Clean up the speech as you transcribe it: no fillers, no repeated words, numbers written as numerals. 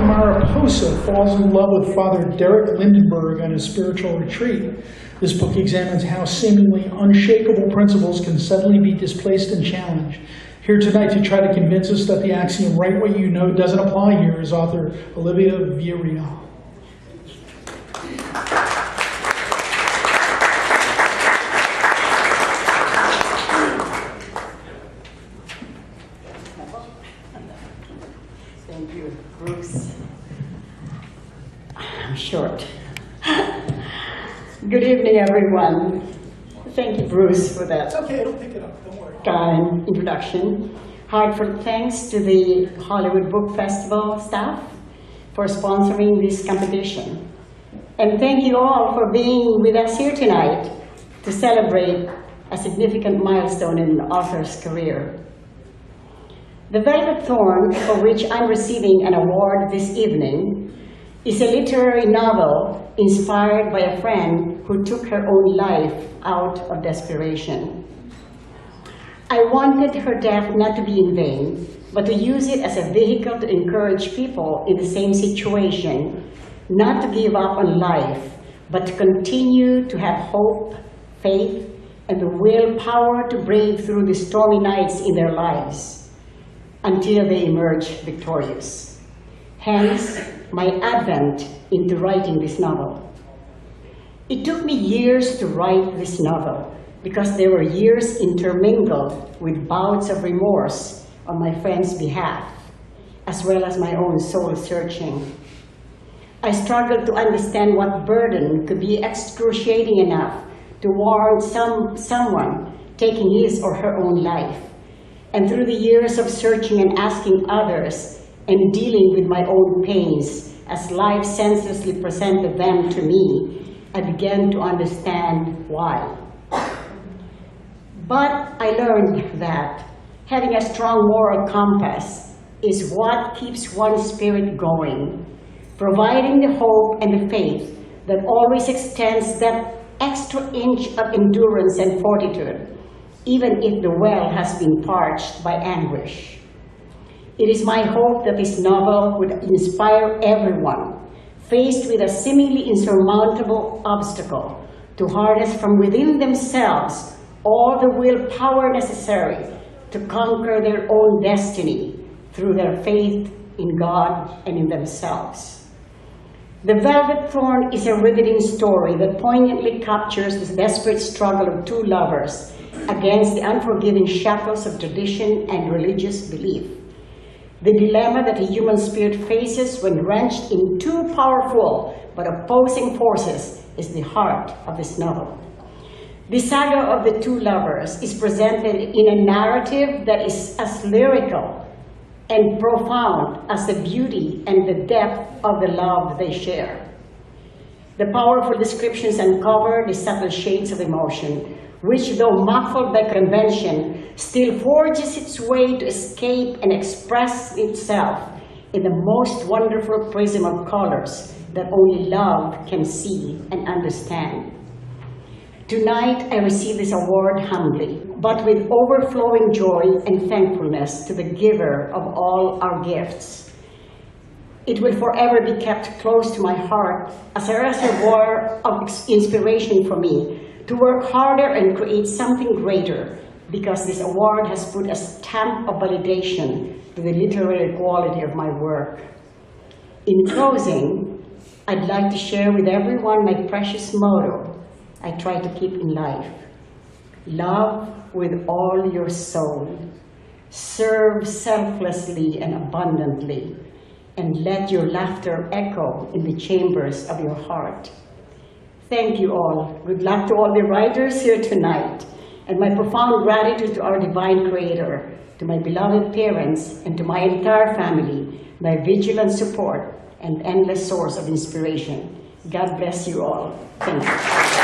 Mariposa falls in love with Father Derek Lindenberg on his spiritual retreat. This book examines how seemingly unshakable principles can suddenly be displaced and challenged. Here tonight to try to convince us that the axiom, write what you know, doesn't apply here is author Olivia Villa-Real. Thank you, Bruce. I'm short. Good evening, everyone. Thank you, Bruce, for that. It's okay, it'll pick it up, don't worry. Kind introduction. Heartfelt thanks to the Hollywood Book Festival staff for sponsoring this competition. And thank you all for being with us here tonight to celebrate a significant milestone in an author's career. The Velvet Thorn, for which I'm receiving an award this evening, is a literary novel inspired by a friend who took her own life out of desperation. I wanted her death not to be in vain, but to use it as a vehicle to encourage people in the same situation not to give up on life, but to continue to have hope, faith, and the willpower to brave through the stormy nights in their lives until they emerge victorious. Hence, my advent into writing this novel. It took me years to write this novel because there were years intermingled with bouts of remorse on my friend's behalf, as well as my own soul searching. I struggled to understand what burden could be excruciating enough to warrant someone taking his or her own life. And through the years of searching and asking others and dealing with my own pains as life senselessly presented them to me, I began to understand why. But I learned that having a strong moral compass is what keeps one's spirit going, providing the hope and the faith that always extends that extra inch of endurance and fortitude, even if the well has been parched by anguish. It is my hope that this novel would inspire everyone faced with a seemingly insurmountable obstacle to harness from within themselves all the willpower necessary to conquer their own destiny through their faith in God and in themselves. The Velvet Thorn is a riveting story that poignantly captures the desperate struggle of two lovers against the unforgiving shackles of tradition and religious belief. The dilemma that a human spirit faces when wrenched in two powerful but opposing forces is the heart of this novel. The saga of the two lovers is presented in a narrative that is as lyrical and profound as the beauty and the depth of the love they share. The powerful descriptions uncover the subtle shades of emotion, which, though muffled by convention, still forges its way to escape and express itself in the most wonderful prism of colors that only love can see and understand. Tonight, I receive this award humbly, but with overflowing joy and thankfulness to the giver of all our gifts. It will forever be kept close to my heart as a reservoir of inspiration for me to work harder and create something greater, because this award has put a stamp of validation to the literary quality of my work. In closing, I'd like to share with everyone my precious motto I try to keep in life. Love with all your soul. Serve selflessly and abundantly, and let your laughter echo in the chambers of your heart. Thank you all. Good luck to all the writers here tonight, and my profound gratitude to our divine creator, to my beloved parents, and to my entire family, my vigilant support and endless source of inspiration. God bless you all. Thank you.